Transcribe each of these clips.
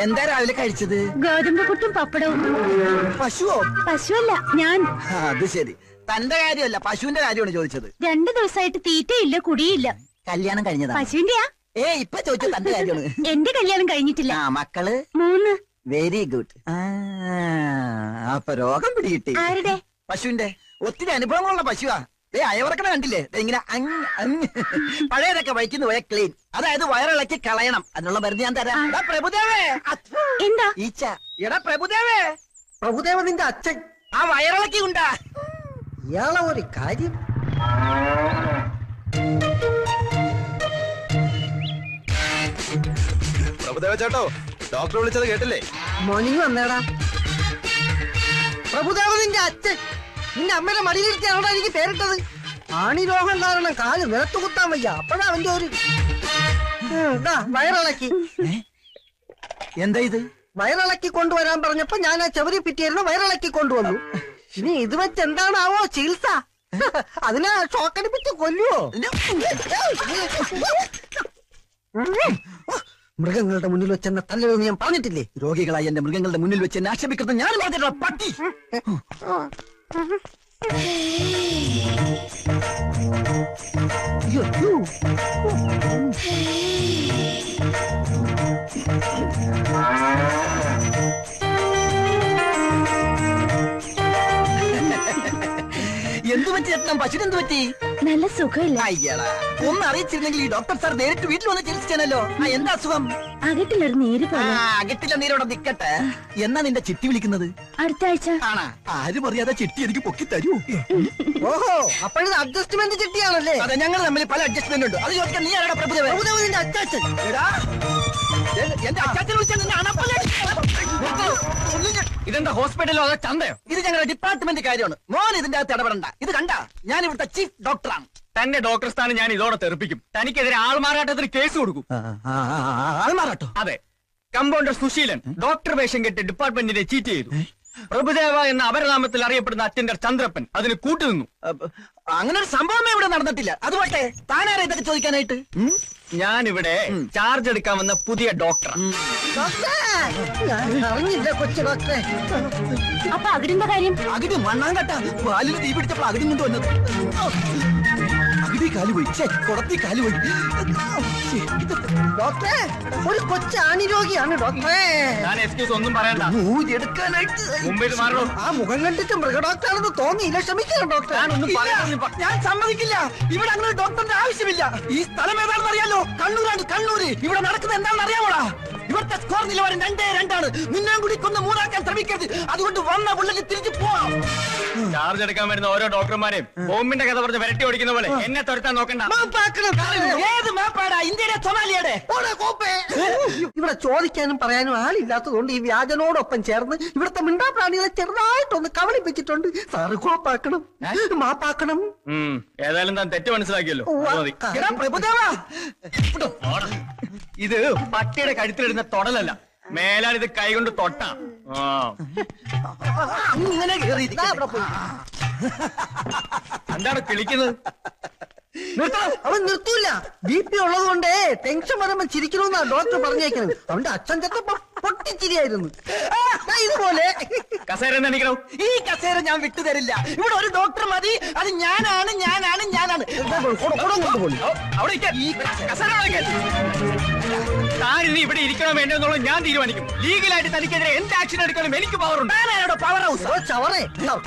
എന്താ രാവിലെ കഴിച്ചത്? ഗോതമ്പ് പുട്ടും പപ്പടവും. പശുവോ? പശുവല്ല, ഞാൻ. അത് ശരി. തന്റെ കാര്യമല്ല, പശുവിന്റെ കാര്യമാണ് ചോദിച്ചത്. 2 ദിവസമായിട്ട് തീറ്റയില്ല, കുടിയില്ല. കല്യാണം കഴിഞ്ഞതാ? പശുവിന്റെയാ? ഇപ്പൊ ചോദിച്ചത് തന്റെ കാര്യമാണ്. എന്റെ കല്യാണം കഴിഞ്ഞിട്ടില്ല. മക്കള്? 3. Very good. അപ്പൊ രോഗം പിടികിട്ടി. ആരുടെ? പശുവിന്റെ. ഒത്തിരി അനുഭവങ്ങളുള്ള പശുവാ. അയവർക്കണ കണ്ടില്ലേ? ഇങ്ങനെ പഴയതൊക്കെ വഴിക്കുന്നു പോയ ക്ലീൻ. അതായത് വയറിളക്കി കളയണം. അതിനുള്ള മരുന്ന് ഞാൻ തരാം. പ്രഭുദേവേ. എന്താ? ഈച്ച. എടാ പ്രഭുദേവേ. പ്രഭുദേവ നിന്റെ അച്ഛൻ. ആ വയറിളക്കി ഉണ്ടാ. ഇയാളെ ഒരു കാര്യം. പ്രഭുദേവ ചേട്ടോ, ഡോക്ടർ വിളിച്ചത് കേട്ടില്ലേ? മോർണിംഗ് വന്നേടാ. പ്രഭുദേവ നിന്റെ അച്ഛൻ. നിന്റെ അമ്മയുടെ മടിയിലിരുത്തിയാണോ എനിക്ക് പേരിട്ടത്? ആണി രോഗം കാരണം കാല് നിലത്ത് കുത്താൻ വയ്യ. അപ്പോഴാ അവന്റെ ഒരു വയറിളക്കി. എന്താ ഇത്? വയറിളക്കി കൊണ്ടുവരാൻ പറഞ്ഞപ്പോ ഞാൻ ആ ചെവരി പിറ്റിയായിരുന്നു, വയറിളക്കി കൊണ്ടുവന്നു. ഇനി ഇത് വെച്ച് എന്താണാവോ ചികിത്സ? അതിനെ ഷോക്കടിപ്പിച്ച് കൊല്ലുവോ? മൃഗങ്ങളുടെ മുന്നിൽ വെച്ച് എന്നെ തല്ലരുതെന്ന് ഞാൻ പറഞ്ഞിട്ടില്ലേ? രോഗികളായി എന്റെ മൃഗങ്ങളുടെ മുന്നിൽ വെച്ച് എന്നെ ആക്ഷേപിക്കുന്നത് ഞാൻ പറഞ്ഞിട്ടുള്ള പട്ടി. എന്ത് പറ്റി ചേട്ടൻ? പശുവിന് എന്ത് പറ്റി? നല്ല സുഖമില്ല. അയ്യടാ, ഒന്ന് അറിയിച്ചിരുന്നെങ്കിൽ ഈ ഡോക്ടർ സാർ നേരിട്ട് വീട്ടിൽ വന്ന് ചികിത്സിച്ചാനല്ലോ. എന്താ അസുഖം? അകട്ടിലൊരു നീര് പോലെ. അകട്ടില്ല നീരോടെ നിക്കട്ടെ. എന്നാ നിന്റെ ചിട്ടി വിളിക്കുന്നത്? അടുത്ത ആഴ്ച. ആണാ? ആരും അറിയാതെ ചിട്ടി എനിക്ക് പൊക്കി തരൂ. ഓഹോ, അപ്പോഴത് അഡ്ജസ്റ്റ്മെന്റ് ചിട്ടിയാണല്ലേ? അതെ, ഞങ്ങൾ തമ്മിൽ പല അഡ്ജസ്റ്റ്മെന്റ് ഉണ്ട്. അത് ചോദിക്കാൻ നീ ആരാടാ? പ്രഭുദേവ. പ്രഭുദേവ നിന്റെ അച്ചാച്ചൻ. എന്റെ അച്ചാച്ചനെ വിളിച്ചാൽ നിന്നെ അണപ്പല്ലേ. ഇതെന്താ ഹോസ്പിറ്റലോ അതോ ചന്തയോ? ഇത് ഞങ്ങളുടെ ഡിപ്പാർട്ട്മെന്റ് കാര്യമാണ്. മോൻ ഇതിന്റെ അകത്ത് ഇടപെടണ്ട. ഇത് കണ്ട, ഞാൻ ഇവിടുത്തെ ചീഫ് ഡോക്ടറാണ്. തന്റെ ഡോക്ടർ സ്ഥാനം ഞാൻ ഇതോടെ തെറിപ്പിക്കും. തനിക്കെതിരെ ആൾമാറാട്ടത്തിന് കേസ് കൊടുക്കും. ആൾമാറാട്ടോ? അതെ. കമ്പൗണ്ടർ സുശീലൻ ഡോക്ടർ വേഷം കെട്ടി ഡിപ്പാർട്ട്മെന്റിനെ ചീറ്റ് ചെയ്തു. പ്രഭുദേവ എന്ന അപരനാമത്തിൽ അറിയപ്പെടുന്ന അറ്റൻഡർ ചന്ദ്രപ്പൻ അതിന് കൂട്ടുനിന്നു. അങ്ങനെ ഒരു സംഭവമേ ഇവിടെ നടന്നിട്ടില്ല. അതുപോട്ടെ, താനാരാ ഇതൊക്കെ ചോദിക്കാനായിട്ട്? ഞാനിവിടെ ചാർജ് എടുക്കാൻ വന്ന പുതിയ ഡോക്ടറാണ്. അറിഞ്ഞില്ല കൊച്ചു ഡോക്ടറെ. അപ്പൊ അകിടിന്റെ കാര്യം? അകിടി മണ്ണാങ്കട്ട. പാലിന് തീ പിടിച്ചപ്പോൾ അകിടി കൊണ്ട് വന്നത്. അകിടി കാലുപോയി. കുടത്തി കാലുപോയി. ഡോക്ടറെ, ഒരു കൊച്ചു ആണി രോഗിയാണ് ഡോക്ടറെ. ഞാൻ എക്സ്ക്യൂസ് ഒന്നും പറയണ്ട. എടുക്കാനായിട്ട് മുമ്പിൽ മാറണോ? ആ മുഖം കണ്ടിട്ട് മൃഗഡോക്ടറാണെന്ന് തോന്നിയില്ല. ക്ഷമിക്കണം ഡോക്ടർ. ഞാൻ സമ്മതിക്കില്ല. ഇവിടെ അങ്ങനെ ഡോക്ടറിന്റെ ആവശ്യമില്ല. ഈ സ്ഥലം ഏതാണെന്ന് അറിയാലോ? കണ്ണൂരാണ്. കണ്ണൂര്. ഇവിടെ നടക്കുന്നത് എന്താണെന്ന് അറിയാമോടാ? ഇവിടുത്തെ സ്കോർ നിലവാരം 2-2 നിന്നെ കൂടി കൊന്ന് 3 ശ്രമിക്കരുത്. അതുകൊണ്ട് വന്ന പുള്ളിക്ക് തിരിച്ചു പോവാം. ചാർജ് എടുക്കാൻ വരുന്ന ഓരോ ഡോക്ടർമാരെയും ബോംബിന്റെ കഥ പറഞ്ഞ് വരട്ടി ഓടിക്കുന്ന പോലെ എന്നെ തുരത്താൻ നോക്കണ്ട. ഏത് മാപ്പാടാ? ഇന്ത്യയുടെ സൊമാലിയുടെ? ഇവിടെ ചോദിക്കാനും പറയാനും ആളില്ലാത്തതുകൊണ്ട് ഈ വ്യാജനോടൊപ്പം ചേർന്ന് ഇവിടുത്തെ മിണ്ടാപ്രാണികളെ ചെറുതായിട്ടൊന്ന് കവളിപ്പിച്ചിട്ടുണ്ട്. സാറ് കോപ്പാക്കണം, മാപ്പാക്കണം. ഏതായാലും താൻ തെറ്റ് മനസ്സിലാക്കിയല്ലോ. ഇത് പട്ടിയുടെ കഴുത്തിലിടുന്ന തൊടലല്ല. മേലാൽ ഇത് കൈകൊണ്ട് തൊട്ടാ. എന്താണ് കിളിക്കുന്നത്? അവൻ നിർത്തൂല. BP ഉള്ളത് കൊണ്ടേ ടെൻഷൻ വരുമ്പോ ചിരിക്കണമെന്നാ ഡോക്ടർ പറഞ്ഞേക്കുന്നത്. അവന്റെ അച്ഛൻ ചെത്തപ്പോ പൊട്ടിച്ചിരിയായിരുന്നു. ഇതുപോലെ കസേര എണീക്കണോ? ഈ കസേര ഞാൻ വിട്ടുതരില്ല. ഇവിടെ ഒരു ഡോക്ടർ മതി. അത് ഞാനാണ്. അവിടെ താനിനി ഇവിടെ ഇരിക്കണോ വേണ്ടോ എന്നുള്ളത് ഞാൻ തീരുമാനിക്കും. ലീഗലായിട്ട് തനിക്കെതിരെ എന്ത് ആക്ഷൻ എടുക്കാനും എനിക്ക് പവറുണ്ട്. Power house. ചവറേ,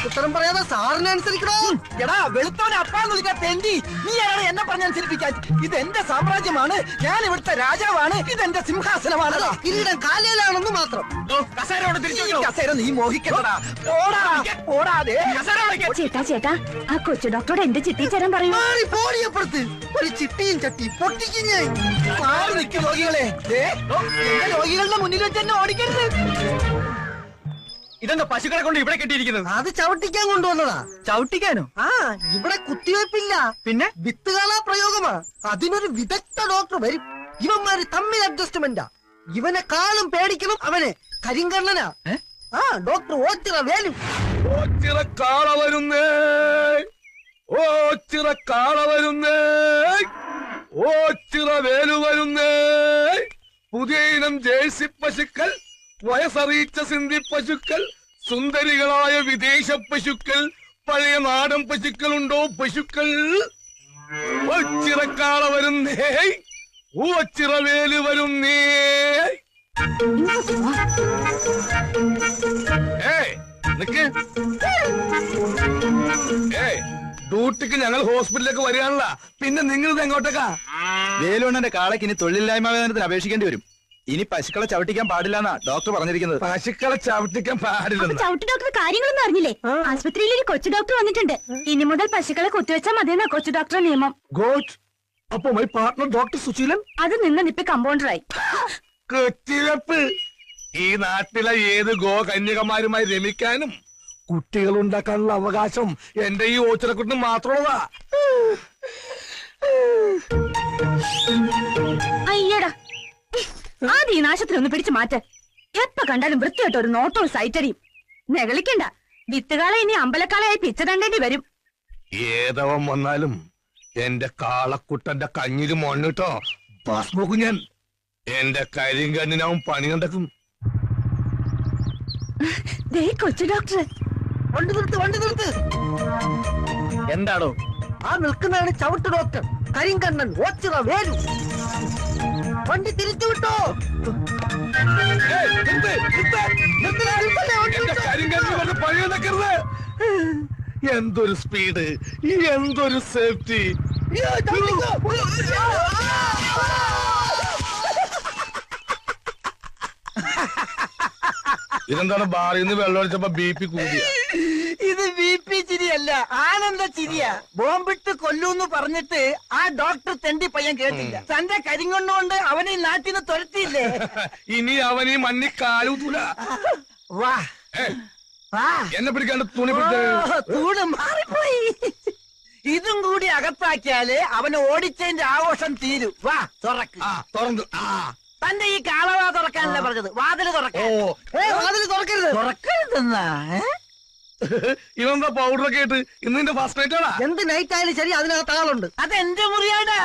ഉത്തരം പറയാതെ സാറിനെ അനുസരിക്കണോ? എടാ വെളുത്തോനെ അപ്പാന്ന് വിളിക്കാൻ തെണ്ടി. നീ ആരാണ് എന്നെ പറഞ്ഞനുസരിപ്പിക്കാൻ? ഇത് എന്റെ സാമ്രാജ്യമാണ്. ഞാൻ ഇവിടുത്തെ രാജാവാണ്. ഇതെന്റെ സിംഹാസനമാണ്. കിരീടം കാലയിലാണെന്ന് മാത്രം. കസേരയോട് തിരിച്ചു കസേര നീ മോഹിക്കണ്ടടാ. ഓടാതെ ചേട്ടാ, ആ കൊച്ചു ഡോക്ടറോട് എന്റെ ചിട്ടി ചേരാൻ പറയൂ. പോടിയപ്പുറത്ത് ഒരു ചിട്ടിയും ചട്ടി പൊട്ടിക്കും ഞാൻ. രോഗികളെ, രോഗികളുടെ മുന്നിൽ വെച്ച് തന്നെ ഓടിക്കരുത്. ഇതെന്താ പശുക്കളെ കൊണ്ട് ഇവിടെ കെട്ടിയിരിക്കുന്നത്? അത് ചവിട്ടിക്കാൻ കൊണ്ടുവന്നതാ. ചവിട്ടിക്കാനോ? ഇവിടെ കുത്തിവയ്പ്പില്ല, പിന്നെ വിത്തുകാളാ പ്രയോഗമാ. അതിനൊരു വിദഗ്ധ ഡോക്ടർ വരും. ഇവന്മാര് തമ്മിൽ അഡ്ജസ്റ്റ്മെന്റാ. ഇവനെ കാളും പേടിക്കണം അവനെ. കരിങ്കണ്ണനാ. ഡോക്ടർ ഓച്ചിറ വേലു. ഓച്ചിറ കാള വരുന്നേ, ഓച്ചിറ കാള വരുന്നേ, ഓച്ചിറ വേലു വരുന്നേ. പുതിയ ഇനം ജേഴ്സി പശുക്കൾ വയസ്സറിയിച്ച സിന്ധി പശുക്കൾ, സുന്ദരികളായ വിദേശ പശുക്കൾ, പഴയ നാടൻ പശുക്കൾ ഉണ്ടോ പശുക്കൾ? ഒച്ചിറക്കാള വരുന്നേ, ഓച്ചിറവേല് വരുന്നേ. നിക്ക്. ഡ്യൂട്ടിക്ക് ഞങ്ങൾ ഹോസ്പിറ്റലിലേക്ക് വരികയാണല്ല, പിന്നെ നിങ്ങൾ ഇത് എങ്ങോട്ടേക്കാ? വേലുണ്ണന്റെ കാളയ്ക്ക് ഇനി തൊഴിലില്ലായ്മ വേതനത്തിന് അപേക്ഷിക്കേണ്ടി വരും. ഇനി പശുക്കളെ ചവിട്ടിക്കാൻ പാടില്ലെന്നാ ഡോക്ടർ പറഞ്ഞിരിക്കുന്നത്. പശുക്കളെ ചവിട്ടിക്കാൻ പാടില്ല. ചവിട്ട് ഡോക്ടർ കാര്യങ്ങളൊന്നും അറിഞ്ഞില്ലേ? ആശുപത്രിയിൽ ഒരു കൊച്ചു ഡോക്ടർ വന്നിട്ടുണ്ട്. ഇനി മുതൽ പശുക്കളെ കുത്തിവെച്ചാൽ മതിയെന്നാ കൊച്ചു ഡോക്ടറെ നിയമം. ഗോഡ്. അപ്പൊ മൈ പാർട്ണർ ഡോക്ടർ സുശീലൻ അത് നിന്ന് ഇപ്പൊ കമ്പൗണ്ടറായി. കൊച്ചിവെപ്പ്. ഈ നാട്ടിലെ ഏത് കന്യകമാരുമായി രമിക്കാനും കുട്ടികൾ ഉണ്ടാക്കാനുള്ള അവകാശം എന്റെ ഈ ഓച്ചിറക്കുട്ടിന് മാത്രമുള്ളതാ. അയ്യടാ, ആദ്യം ഈ നാശത്തിൽ ഒന്ന് പിടിച്ചു മാറ്റ. എപ്പ കണ്ടാലും വൃത്തിയായിട്ട് ഒരു നോട്ടവും സൈറ്റടിയും. നെകളിക്കണ്ട, വിത്തുകാളെ ഇനി അമ്പലക്കാളയായി പിച്ചതണ്ടേണ്ടി വരും. ഏതവൻ വന്നാലും എന്റെ കാളക്കുട്ടന്റെ കഞ്ഞില് മണ്ണിട്ടോ ഭസ്മോക്കും ഞാൻ. എന്റെ കരിങ്കണ്ണിനാവും പണി കണ്ടക്കും. ദേ കൊച്ചു ഡോക്ടർ. വണ്ടി നിർത്ത്. എന്താണോ? ആ നിൽക്കുന്നതാണ് ചവിട്ട് ഡോക്ടർ കരിങ്കണ്ണൻ, ഓച്ചിറ വേലു. വണ്ടി തിരിച്ചു വിട്ടോ. എന്റെ കരിങ്കണ്ണിന് പറഞ്ഞ പണി കണ്ടക്കരുത്. എന്തൊരു സ്പീഡ്, എന്തൊരു സേഫ്റ്റി. ഇതെന്താണ് ബാറിൽ നിന്ന് വെള്ളം ഒഴിച്ചപ്പോ BP കൂടിയ? ഇത് BP ചിരിയല്ല, ആനന്ദ ചിരിയാ. ബോംബിട്ട് കൊല്ലൂന്ന് പറഞ്ഞിട്ട് ആ ഡോക്ടർ തെണ്ടി പയ്യൻ കേട്ടില്ല. തന്റെ കരിങ്കൊണ്ടുകൊണ്ട് അവനെ ഈ നാട്ടിൽ നിന്ന് തുരത്തിയില്ലേ? ഇനി അവൻ ഈ മണ്ണി കാലൂത്തൂല. വാ വാ. എന്നെ പിടിക്കാണ്ട് തുണി തൂണ് മാറിപ്പോയി. ഇതും കൂടി അകത്താക്കിയാല് അവന് ഓടിച്ചതിന്റെ ആഘോഷം തീരും. വാ തുറക്ക്. തുറന്നു. തന്റെ ഈ കാളവാ തുറക്കാനല്ല പറഞ്ഞത്, വാതില് തുറക്കാൻ. വാതിൽ തുറക്കരുത്. തുറക്കരുതെന്നാ? ഇവന്താ പൗഡറൊക്കെ ഇട്ട് ഇന്നിന്റെ ഫസ്റ്റ് നൈറ്റ് ആണാ? എന്ത് നൈറ്റ് ആയാലും ശരി അതിനകത്ത് ആളുണ്ട്. അതെന്റെ മുറിയാടാ.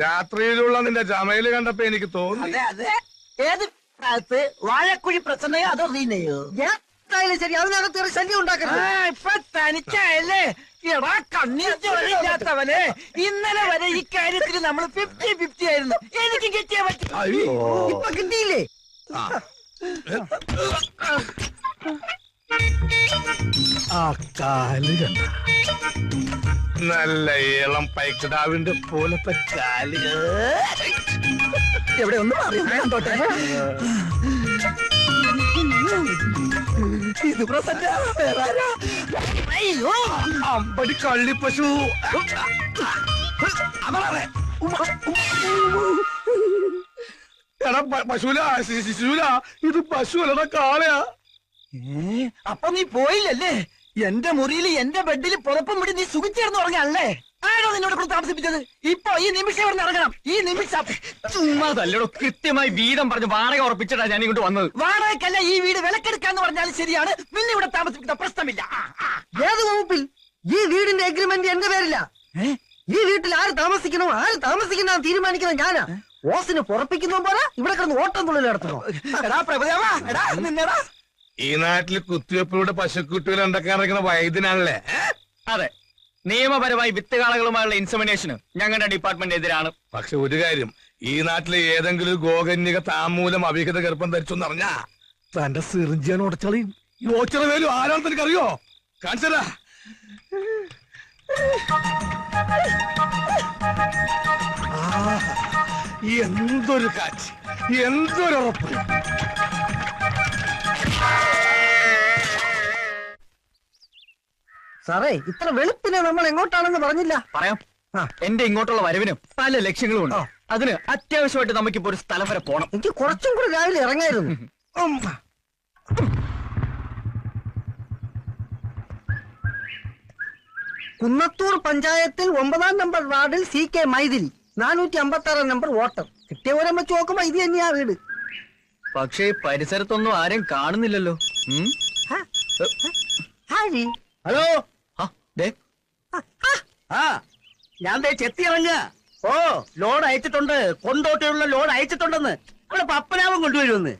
രാത്രിയിലുള്ള നിന്റെ ജമയില് കണ്ടപ്പോ എനിക്ക് തോന്നി. അതെ അതെ. ഏത് കാലത്ത് വാഴക്കുഴി പ്രസന്നയോ അതോ റീനയോ? ആയാലും ശരി അതിനകത്ത് ഒരു ശല്യം ഉണ്ടാക്കരുത്. ഇപ്പൊ തനിച്ചായല്ലേ? എടാ കണ്ണീർ ചോരയില്ലാത്തവനെ, ഇന്നലെ വരെ ഈ കാര്യത്തിൽ നമ്മൾ 50-50 ആയിരുന്നു. എനിക്ക് കിട്ടിയാ പറ്റും. ഇപ്പൊ കിട്ടിയില്ലേ? ആ കാല് കണ്ട നല്ല ഇളം പൈക്കിടാവിന്റെ പോലത്തെ കാല്. എവിടെ ഒന്ന് കണ്ടോട്ടെ. ഇത് പ്രസന്ന. അയ്യോ അമ്പടി കള്ളിപ്പശു. എടാ പശുല, ശിശുല, ഇത് പശു അല്ലടാ കാളയാ. അപ്പൊ നീ പോയില്ലല്ലേ? എന്റെ മുറിയിൽ എന്റെ ബെഡിൽ പുറപ്പും പിടി നീ സുഖിച്ചേർന്ന് ഉറങ്ങാനല്ലേ? ആരോ നിന്നോട് കൂടെ താമസിപ്പിച്ചത്? ഇപ്പൊ ഈ നിമിഷം ഇവിടെ ഇറങ്ങണം. ഈ നിമിഷം. ചുമ്മാതല്ലോ, കൃത്യമായി വീതം പറഞ്ഞ് വാടക ഉറപ്പിച്ചിട്ടാ ഞാൻ ഇങ്ങോട്ട് വന്നത്. വാടകയ്ക്കല്ല, ഈ വീട് വിലക്കെടുക്കാന്ന് പറഞ്ഞാലും ശരിയാണ്. നിന്നെ ഇവിടെ താമസിപ്പിക്കുന്ന പ്രശ്നമില്ല. ഏത് വകുപ്പിൽ? ഈ വീടിന്റെ എഗ്രിമെന്റ് എന്റെ പേരില്ല. ഈ വീട്ടിൽ ആര് താമസിക്കണോ ആര് താമസിക്കുന്ന തീരുമാനിക്കുന്നത് ഞാനാ. ഓസിന് പുറപ്പിക്കുന്ന പോലെ ഇവിടെ കിടന്ന് ഓട്ടം തുള്ളൽ നടത്തണോ? എടാ പ്രഭുദേവാ, എടാ നിന്നെടാ. ഈ നാട്ടിൽ കുത്തിവെപ്പിലൂടെ പശുക്കുട്ടികൾ ഉണ്ടാക്കാൻ ഇറങ്ങുന്ന വൈദ്യനാണല്ലേ? അതെ, നിയമപരമായി വിത്തുകാളകളുമായുള്ള ഇൻസെമിനേഷന് ഞങ്ങളുടെ ഡിപ്പാർട്ട്മെന്റ് എതിരാണ്. പക്ഷെ ഒരു കാര്യം, ഈ നാട്ടിലെ ഏതെങ്കിലും ഗോകന്യക താമൂലം അവിഹിത ഗർഭം ധരിച്ചെന്ന് അറിഞ്ഞാ തന്റെ സിറിഞ്ചിയാണ് ഉടച്ചളയും. ഈ ഓച്ചിറ വേലു ആരാണെന്ന് എനിക്കറിയോ? കാണിച്ചതാ. എന്തൊരു കാറ്റ്, എന്തൊരുറപ്പ്. സാറേ, ഇത്ര വെളുപ്പിനെ നമ്മൾ എങ്ങോട്ടാണെന്ന് പറഞ്ഞില്ല. പറയാം. എന്റെ ഇങ്ങോട്ടുള്ള വരവിനും പല ലക്ഷ്യങ്ങളും ഉണ്ട്. അതിന് അത്യാവശ്യമായിട്ട് നമുക്കിപ്പോ ഒരു സ്ഥലം വരെ പോണം. എനിക്ക് കുറച്ചും കൂടി രാവിലെ ഇറങ്ങായിരുന്നു. കുന്നത്തൂർ പഞ്ചായത്തിൽ 9-ാം നമ്പർ വാർഡിൽ CK മൈതിരി, 456 നമ്പർ വോട്ടർ. കിട്ടിയ ഓരം വെച്ച് നോക്കുമ്പോ ഇത് തന്നെയാ വീട്. പക്ഷേ പരിസരത്തൊന്നും ആരും കാണുന്നില്ലല്ലോ. ഹലോ. ദേ, ഞാൻ ചെത്തിയിറങ്ങ. ഓ, ലോഡ് അയച്ചിട്ടുണ്ട്. കൊണ്ടോട്ടിയുള്ള ലോഡ് അയച്ചിട്ടുണ്ടെന്ന്. അവിടെ പപ്പനാവും കൊണ്ടുവരുമെന്ന്.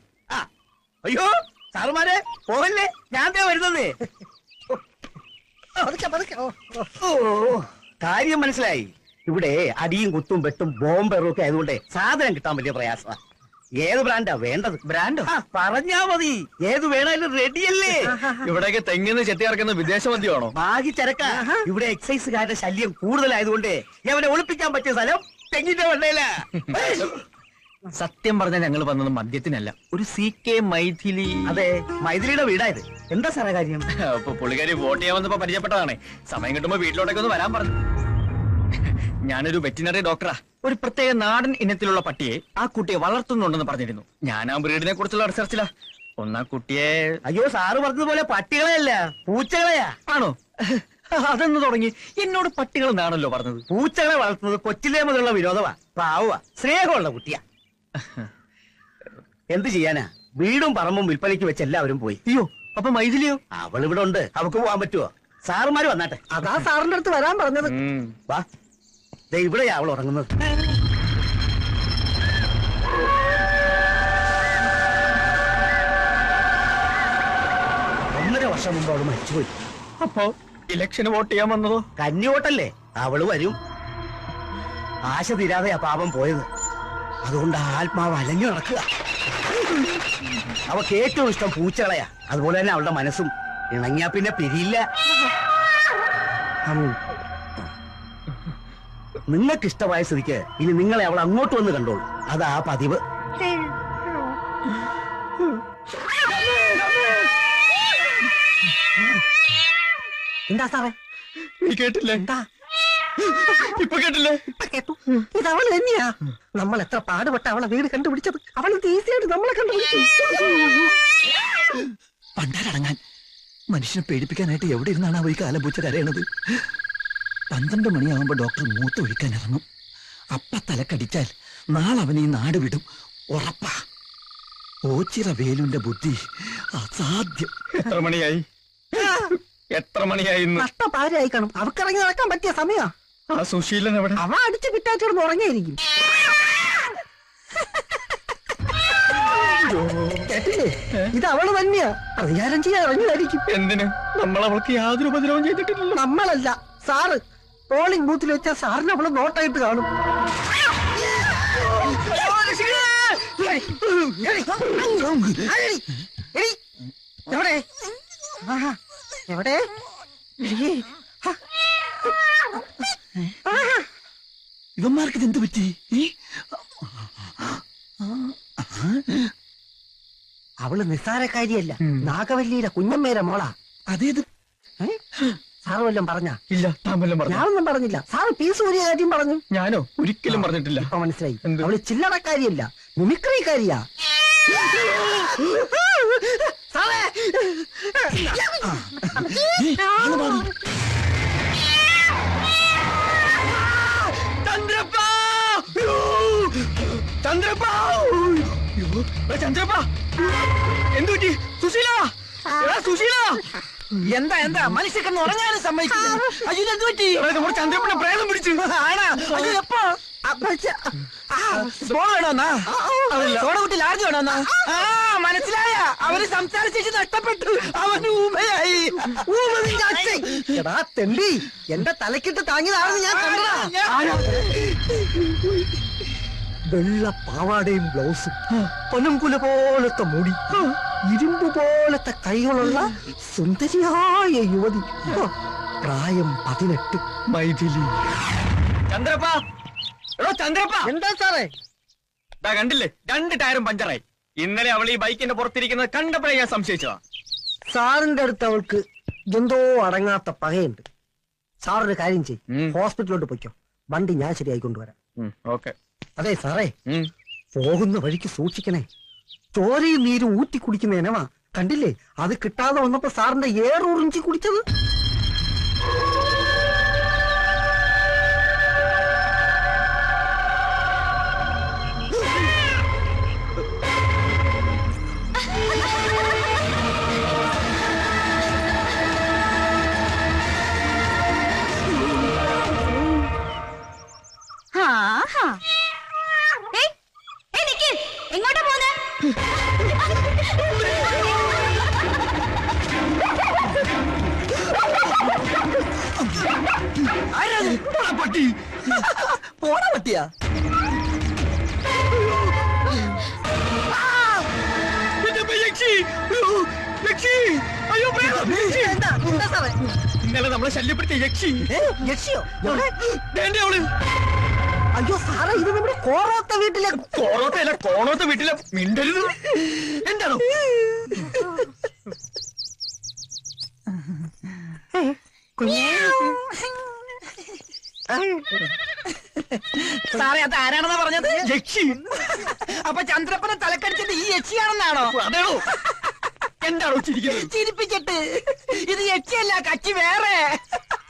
അയ്യോ സാറുമാരെ പോകല്ലേ, ഞാൻ വരുന്നേ. ഓ കാര്യം മനസ്സിലായി. ഇവിടെ അടിയും കുത്തും വെട്ടും ബോംബെറും ഒക്കെ ആയതുകൊണ്ട് സാധനം കിട്ടാൻ വലിയ പ്രയാസമാണ്. ഏത് ബ്രാൻഡാ വേണ്ടത്? ബ്രാൻഡോ? പറഞ്ഞാ മതി, ഏത് വേണേലും റെഡിയല്ലേ. ഇവിടെയൊക്കെ തെങ്ങിന്ന് ചെത്തി ഇറക്കുന്ന വിദേശ മദ്യമാണോ? ബാഗി ചരക്ക. ഇവിടെ എക്സൈസുകാരുടെ ശല്യം കൂടുതലായതുകൊണ്ട് അവനെ ഒളിപ്പിക്കാൻ പറ്റിയ സ്ഥലം തെങ്ങിന്റെ വെള്ളയില. സത്യം പറഞ്ഞാൽ ഞങ്ങൾ വന്നത് മദ്യത്തിനല്ല, ഒരു CK മൈഥിലി. അതെ, മൈഥിലിയുടെ വീടായത്. എന്താ സാറേ കാര്യം? അപ്പൊ പുള്ളിക്കാരി വോട്ട് ചെയ്യാൻ വന്നപ്പോ പരിചയപ്പെട്ടതാണ്. സമയം കിട്ടുമ്പോ വീട്ടിലോട്ടൊക്കെ ഒന്ന് വരാൻ പറഞ്ഞു. ഞാനൊരു വെറ്റിനറി ഡോക്ടറാ. ഒരു പ്രത്യേക നാടൻ ഇനത്തിലുള്ള പട്ടിയെ ആ കുട്ടിയെ വളർത്തുന്നുണ്ടെന്ന് പറഞ്ഞിരുന്നു. ഞാൻ ആ ബ്രീഡിനെ കുറിച്ചുള്ള റിസർച്ചിലാ. ഒന്നാ കുട്ടിയെ... അയ്യോ, സാറ് പറഞ്ഞതുപോലെ പട്ടികളെയല്ല, പൂച്ചകളെയാ. ആണോ? അതെന്ന് തുടങ്ങി. എന്നോട് പട്ടികൾ എന്നാണല്ലോ പറഞ്ഞത്. പൂച്ചകളെ വളർത്തുന്നത് കൊച്ചിലേ മുതലുള്ള വിനോദമാ. പാവ സ്നേഹമുള്ള കുട്ടിയാ. എന്ത് ചെയ്യാനാ, വീടും പറമ്പും വിൽപ്പനയ്ക്ക് വെച്ച് എല്ലാവരും പോയി. അയ്യോ, അപ്പൊ മൈഥിലിയോ? അവളിവിടെ ഉണ്ട്, അവക്ക് പോവാൻ പറ്റുമോ? സാറുമാര് വന്നാട്ടെ. അതാ സാറിന്റെ അടുത്ത് വരാൻ പറഞ്ഞത്. വാ, ദേ ഇവിടെയാ അവൾ ഉറങ്ങുന്നത്. 1.5 വർഷം മുമ്പ് അവള് മരിച്ചുപോയി. അപ്പോ ഇലക്ഷന് വോട്ട് ചെയ്യാൻ വന്നതോ? കന്നി വോട്ടല്ലേ, അവള് വരും. ആശ തീരാതെയാ പാപം പോയത്. അതുകൊണ്ട് ആത്മാവ് അലഞ്ഞു നടക്കുക. അവക്ക് ഏറ്റവും ഇഷ്ടം പൂച്ചകളെയാ. അതുപോലെ തന്നെ അവളുടെ മനസ്സും. ഇണങ്ങിയാ പിന്നെ പിരിയില്ല. നിങ്ങൾക്ക് ഇഷ്ടമായ സ്ഥിതിക്ക് ഇനി നിങ്ങളെ അവൾ അങ്ങോട്ട് വന്ന് കണ്ടോളൂ. അതാ പതിവ്. എന്താ സാറേ? നീ കേട്ടില്ലേ? എന്താ ഇപ്പൊ കേട്ടില്ലേ? കേട്ടു. ഇത് അവൾ തന്നെയാ. നമ്മൾ എത്ര പാടുപെട്ട അവളെ വീട് കണ്ടുപിടിച്ചത്. അവൾ ഈസിയായിട്ട് നമ്മളെ കണ്ടുപിടിച്ചു. പണ്ടാരടങ്ങാൻ മനുഷ്യനെ പേടിപ്പിക്കാനായിട്ട് എവിടെ ഇരുന്നാണ് അവ ഈ കാലപൂച്ച കരയണത്? 12 മണിയാവുമ്പോ ഡോക്ടർ മൂത്ത് ഒഴിക്കാൻ ഇറങ്ങും. അപ്പ തലക്കടിച്ചാൽ നാളെ അവൻ ഈ നാട് വിടും, ഉറപ്പാ. ഓച്ചിറ വേലുന്റെ ബുദ്ധി അസാധ്യം. എത്ര മണിയായി? എത്ര മണിയായി? നഷ്ടപാരായി കാണും. അവക്കിറങ്ങി നടക്കാൻ പറ്റിയ സമയാ. ആ സുശീലൻ എവിടെ? അവ അടിച്ച് പിറ്റാച്ചോട് ഉറങ്ങിയിരിക്കും. കേട്ടില്ലേ? ഇത് അവള് തന്നെയാ. പ്രതികാരം ചെയ്യാൻ ഇറങ്ങിയായിരിക്കും. എന്തിന്? നമ്മൾ അവൾക്ക് യാതൊരു ഉപദ്രവം ചെയ്തിട്ടില്ലല്ലോ. നമ്മളല്ല, സാറ്. പോളിംഗ് ബൂത്തിൽ വെച്ചാൽ സാറിന് അവള് നോട്ടായിട്ട് കാണും. എവിടെ എവിടെ? ഇവന്മാർക്ക് ഇതെന്ത് പറ്റി? അവള് നിസ്സാരക്കാരിയല്ല, നാഗവല്ലിയുടെ കുഞ്ഞമ്മേരെ മോളാ. അതേത്? സാറ് വല്ലതും പറഞ്ഞ? ഇല്ല, താൻ വല്ലതും പറഞ്ഞു? ഞാനൊന്നും പറഞ്ഞില്ല. സാറ് പീസ് ഊരിയ കാര്യം പറഞ്ഞു. ഞാനോ? ഒരിക്കലും പറഞ്ഞിട്ടില്ല. ഇപ്പൊ മനസ്സിലായി. എന്ത്? അവള് ചില്ലറക്കാരിയല്ല, മിമിക്രിക്കാരിയാ. സാറേ, ചന്ദ്രപ്പ! ചന്ദ്രപ്പ, എന്തു പറ്റി? സുശീല! സുശീല! എന്താ എന്താ മനുഷ്യക്കെന്ന് ഉറങ്ങാനും സമ്മതിക്കില്ല. അയ്യോ, എന്ത് പറ്റി? നമ്മുടെ ചന്ദ്രപ്പനെ പ്രേതം പിടിച്ചു. ആണാ? അയ്യോ, എപ്പോ? സോഡ വേണോന്നാ? സോഡ കുട്ടി ലാർജ് വേണോന്നാ? മനസ്സിലായ? അവര് സംസാരിച്ചു നഷ്ടപ്പെട്ടു. അവന് ഊമയായി. എടാ തെണ്ടി, എന്റെ തലക്കിട്ട് താങ്ങിയതാണെന്ന് ഞാൻ കണ്ടതാ. വെള്ള പാവാടയും ബ്ലൗസും, പനംകുല പോലത്തെ മുടി, ഇരുമ്പ് പോലത്തെ കൈകളുള്ള സുന്ദരിയായ യുവതി, പ്രായം 18. മൈഥിലി. ചന്ദ്രപ്പ! എടോ ചന്ദ്രപ്പ! എന്താ സാറേ? കണ്ടില്ലേ, 2 ടയറും പഞ്ചറായി. ഇന്നലെ അവൾ ഈ ബൈക്കിന്റെ പുറത്തിരിക്കുന്നത് കണ്ടപ്പോഴേ ഞാൻ സംശയിച്ചതാ. സാറിന്റെ അടുത്ത് അവൾക്ക് എന്തോ അടങ്ങാത്ത പകയുണ്ട്. സാറൊരു കാര്യം ചെയ്യും, ഹോസ്പിറ്റലിലോട്ട് പൊയ്ക്കോ. വണ്ടി ഞാൻ ശരിയായി കൊണ്ടുവരാം. ഓക്കെ. അതെ സാറേ, പോകുന്ന വഴിക്ക് സൂക്ഷിക്കണേ. ചോരയും നീരും ഊറ്റി കുടിക്കുന്ന ഇനവാ. കണ്ടില്ലേ, അത് കിട്ടാതെ വന്നപ്പോ സാറിന്റെ ഏറുറിഞ്ചി കുടിച്ചത്. എങ്ങോട്ടാ പോന്നെ? യക്ഷിയാ? എന്താ സാറേ? ഇന്നലെ നമ്മളെ ശല്യപ്പെടുത്തിയ യക്ഷി. യക്ഷിയോ? വേണ്ടേ അവള്? അയ്യോ സാറേ, ഇത് നമ്മുടെ കോറോത്ത വീട്ടിലെ കോണോത്തല്ല, കോണോത്ത വീട്ടിലെ മിണ്ടരുത്. എന്താണോ? സാറേ, അത് ആരാണെന്നാ പറഞ്ഞത്? യക്ഷി. അപ്പൊ ചന്ദ്രപ്പനെ തലക്കടിച്ചത് ഈ യക്ഷിയാണെന്നാണോ? അതാണോ? എന്താണോ ചിരിക്കുന്നത്? ചിരിപ്പിച്ചിട്ട് ഇത് യക്ഷിയല്ല, കച്ചി വേറെ.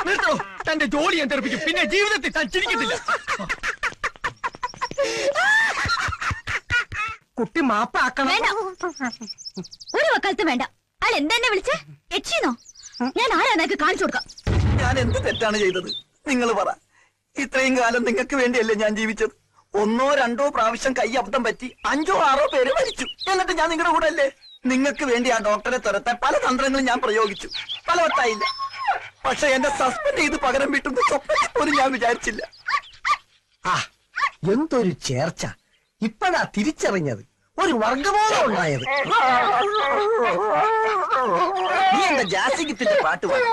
നിർത്തോ, തന്റെ ജോലി ഞാൻ തെറിപ്പിക്കും. പിന്നെ ജീവിതത്തിൽ താൻ ചിരിക്കത്തില്ല. കുട്ടി മാപ്പാക്കണം. വേണ്ട, ഒരു വക്കാലത്തും വേണ്ട. അയാൾ എന്തെന്നെ വിളിച്ചേ? യക്ഷിന്നോ? ഞാൻ ആരാന്നൊക്കെ കാണിച്ചു കൊടുക്കാം. ഞാൻ എന്ത് തെറ്റാണ് ചെയ്തത്? നിങ്ങൾ പറ. ഇത്രയും കാലം നിങ്ങൾക്ക് വേണ്ടിയല്ലേ ഞാൻ ജീവിച്ചത്? 1 2 പ്രാവശ്യം കൈ അബദ്ധം പറ്റി 5 6 പേര് മരിച്ചു. എന്നിട്ട് ഞാൻ നിങ്ങളുടെ കൂടെ അല്ലേ? നിങ്ങൾക്ക് വേണ്ടി ആ ഡോക്ടറെ തുരത്താൻ പല തന്ത്രങ്ങളും ഞാൻ പ്രയോഗിച്ചു. ഫലവത്തായില്ല. പക്ഷെ എന്നെ സസ്പെൻഡ് ചെയ്ത് പകരം വീട്ടുന്ന സ്വപ്നത്തിൽ പോലും ഞാൻ വിചാരിച്ചില്ല. ആ, എന്തൊരു ചേർച്ച! ഇപ്പഴാ തിരിച്ചറിഞ്ഞത്, ഒരു വർഗബോധം ഉണ്ടായത്. നീ എന്റെ ജാസിഗിത്തിന്റെ പാട്ട് പാടും.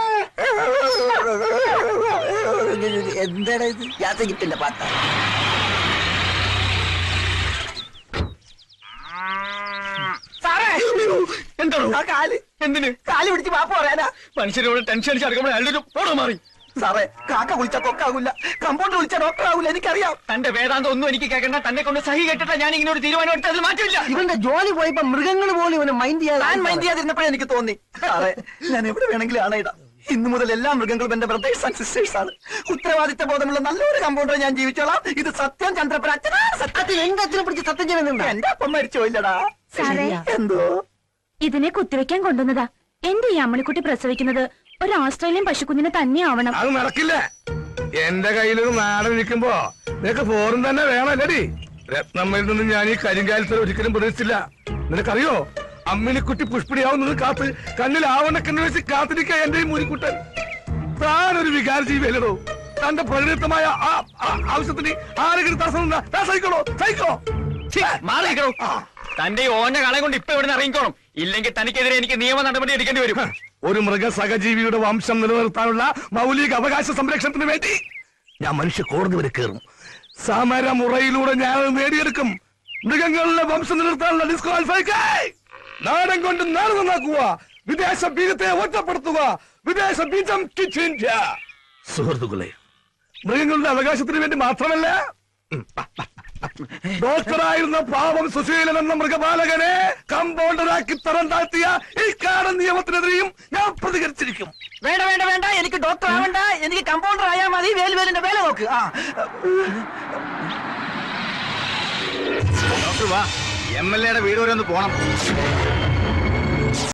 എന്താണ് ഇത്? ജാസിഗിത്തിന്റെ പാട്ടാ? സാറേ, എന്താണോ? ആ കാല് എന്തിന്? കാല് പിടിച്ച് മാപ്പ് പറയാനാ. മനുഷ്യരോട് ടെൻഷൻ അടിച്ച് അടുക്കുമ്പോൾ അയാളുടെ ഒരു ഫോട്ടോ മാറി. സാറേ, കാക്ക വിളിച്ച കൊക്കാകൂല, കമ്പൗണ്ടർ വിളിച്ച ഡോക്ടർ ആകൂല, എനിക്കറിയാം. തന്റെ വേദാന്തം ഒന്നും എനിക്ക് കേൾക്കണ്ട. തന്നെ കൊണ്ട് സഹി കേട്ടിട്ട് ഞാൻ ഇങ്ങനെ ഒരു തീരുമാനം എടുത്ത് അതിൽ മാറ്റമില്ല. ഇവന്റെ ജോലി പോയപ്പോ മൃഗങ്ങൾ പോലും ഇവനെ മൈൻഡ് ഞാൻ മൈൻഡ് ചെയ്യാൻ. ചെയ്യാതിരുന്നപ്പോഴേ എനിക്ക് തോന്നി. സാറേ, ഞാൻ എവിടെ വേണമെങ്കിലും ആണയിടാം. ഇന്നു മുതൽ എല്ലാ മൃഗങ്ങളും എന്റെ ബ്രദേഴ്സ് ആൻഡ് സിസ്റ്റേഴ്സ് ആണ്. ഉത്തരവാദിത്ത ബോധമുള്ള നല്ലൊരു കമ്പൗണ്ടർ ഞാൻ ജീവിച്ചോളാം. ഇത് സത്യം. ചന്ദ്രപ്പൻ അച്ഛനാണ് സത്യം. അതിൽ എന്റെ അച്ഛനെ പിടിച്ച് സത്യം ചെയ്യുന്നുണ്ട്. എന്റെ അപ്പം മരിച്ചോയില്ലടാ. സാറേ, എന്തോ ഇതിനെ കുത്തിവെക്കാൻ കൊണ്ടുവന്നതാ. എന്റെ ഈ അമ്മണിക്കുട്ടി പ്രസവിക്കുന്നത് ഒരു ഓസ്ട്രേലിയൻ പശുക്കുഞ്ഞിനെ തന്നെ ആവണം. അത് നടക്കില്ല. എന്റെ കയ്യിലൊരു നാടൻ നിൽക്കുമ്പോ നിനക്ക് ഫോറും തന്നെ വേണമല്ലടി. രത്നമ്മയിൽ നിന്ന് ഞാൻ ഈ കരിങ്കാലത്തിൽ ഒരിക്കലും പ്രതീക്ഷിച്ചില്ല. നിനക്കറിയോ, അമ്മിനിക്കുട്ടി പുഷ്പിടിയാവുന്നത് കാത്ത് കണ്ണിൽ ആവണക്കെന്ന് വെച്ച് കാത്തിരിക്കുക എന്റെ ഈ മുനിക്കുട്ടൻ. താനൊരു വികാര ജീവിയല്ലോ. തന്റെ പരിണിതമായ ആവശ്യത്തിന് ആരെങ്കിലും തടസ്സം സഹിക്കണോ? സഹിക്കോ? മാറിക്കണോ? തന്റെ ഈ ഓഞ്ഞ കളെ കൊണ്ട് ഇപ്പൊ ഇവിടെ ഇറങ്ങിക്കോണം. ഇല്ലെങ്കിൽ തനിക്കെതിരെ എനിക്ക് നിയമ നടപടി എടുക്കേണ്ടി വരും. ഒരു മൃഗ സഹജീവിയുടെ വംശം നിലനിർത്താനുള്ള മൗലിക അവകാശ സംരക്ഷണത്തിന് വേണ്ടി ഞാൻ മനുഷ്യ കോടതി വരെ കയറും. സമരമുറയിലൂടെ ഞാൻ അത് നേടിയെടുക്കും. മൃഗങ്ങളുടെ വംശം നിലനിർത്താനുള്ള ഡിസ്ക്വാളിഫൈ. നാടൻ കൊണ്ട് നാട് നന്നാക്കുക, വിദേശ ബീജത്തെ ഒറ്റപ്പെടുത്തുക, വിദേശ ബീജം ഇന്ത്യ. സുഹൃത്തുക്കളെ, മൃഗങ്ങളുടെ അവകാശത്തിന് വേണ്ടി മാത്രമല്ല, ഡോക്ടറായിരുന്ന പാവം സുശീലൻ എന്ന മൃഗപാലകനെ കമ്പൗണ്ടറാക്കി തരം താഴ്ത്തിയ ഈ കാടൻ നിയമത്തിനെതിരെയും ഞാൻ പ്രതികരിച്ചിരിക്കും. വേണ്ട വേണ്ട വേണ്ട, എനിക്ക് ഡോക്ടർ ആവണ്ട, എനിക്ക് കമ്പൗണ്ടർ ആയാൽ മതി. വേലുവേലിന്റെ വേല നോക്ക്. ഡോക്ടർ വാ, MLA യുടെ വീട് വരെ ഒന്ന് പോണം.